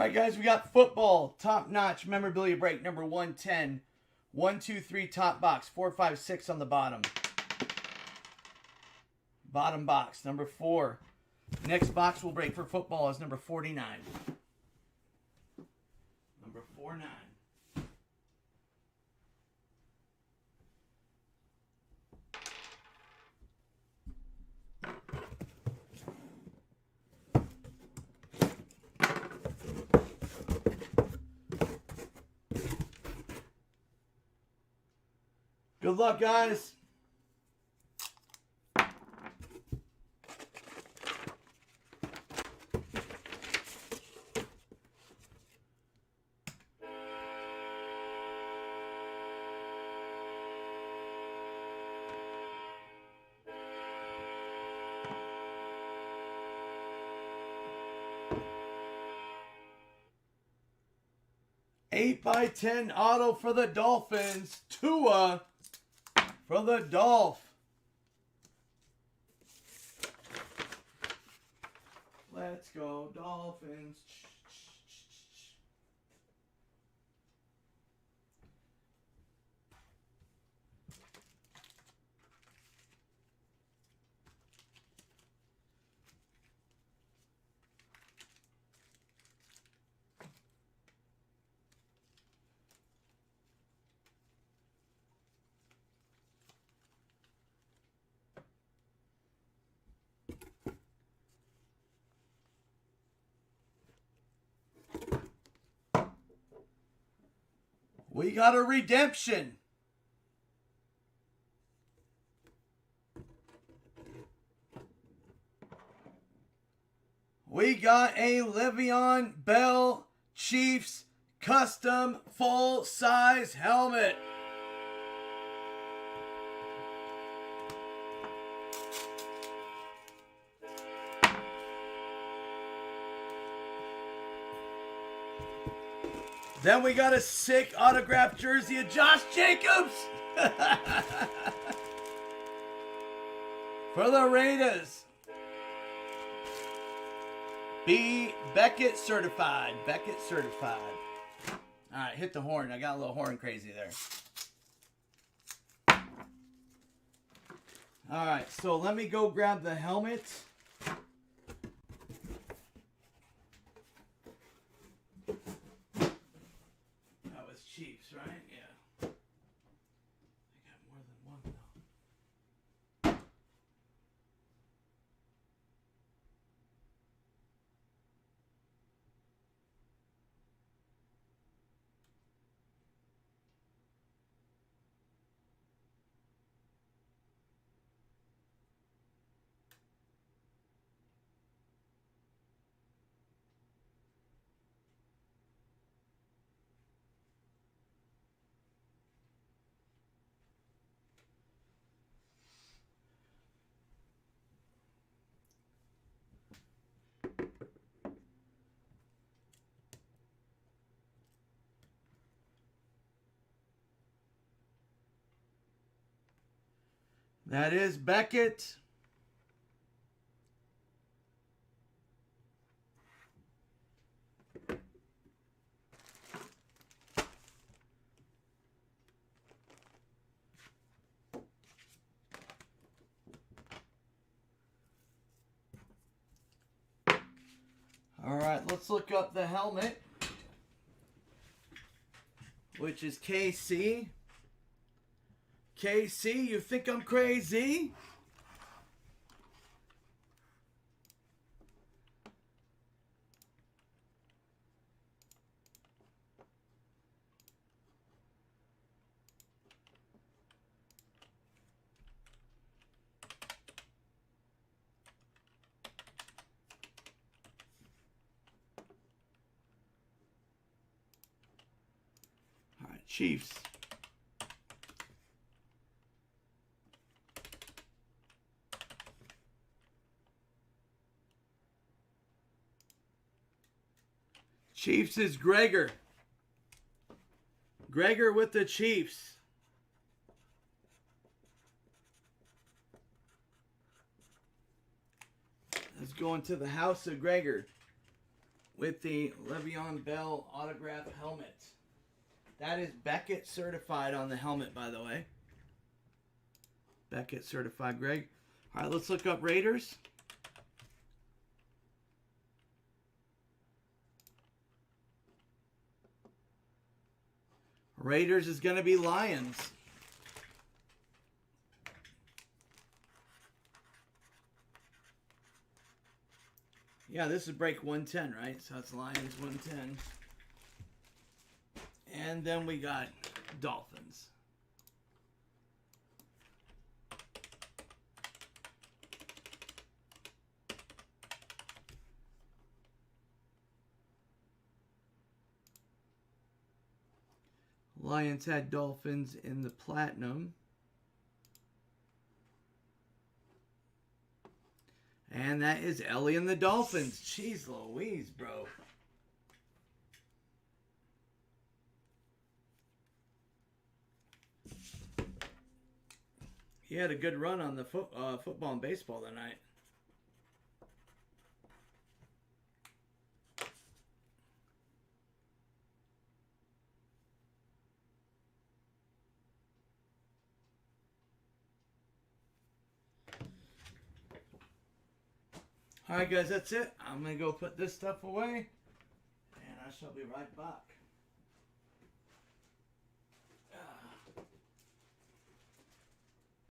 right, guys, we got football, top-notch memorabilia break, number 110. 1, 2, 3, top box. 4, 5, 6 on the bottom. Bottom box, number 4. Next box we'll break for football is number 49. Number 49. Good luck, guys. Eight by 10 auto for the Dolphins. Tua for the Dolph. Let's go, Dolphins. We got a redemption. We got a Le'Veon Bell Chiefs custom full-size helmet. Then we got a sick autographed jersey of Josh Jacobs for the Raiders. B. Beckett certified. Beckett certified. All right, hit the horn. I got a little horn crazy there. All right, so let me go grab the helmet. Chiefs, right? Yeah. I got more than one though. That is Beckett. All right, let's look up the helmet, which is KC. KC, you think I'm crazy? All right, Chiefs. Chiefs is Gregor. Gregor with the Chiefs. Let's go into the house of Gregor. with the Le'Veon Bell autograph helmet. That is Beckett certified on the helmet, by the way. Beckett certified, Greg. All right, let's look up Raiders. Raiders is going to be Lions. Yeah, this is break 110, right? So that's Lions 110. And then we got Dolphins. Lions had Dolphins in the platinum. And that is Ellie and the Dolphins. Jeez Louise, bro. He had a good run on the football and baseball tonight. All right, guys, that's it. I'm going to go put this stuff away, and I shall be right back.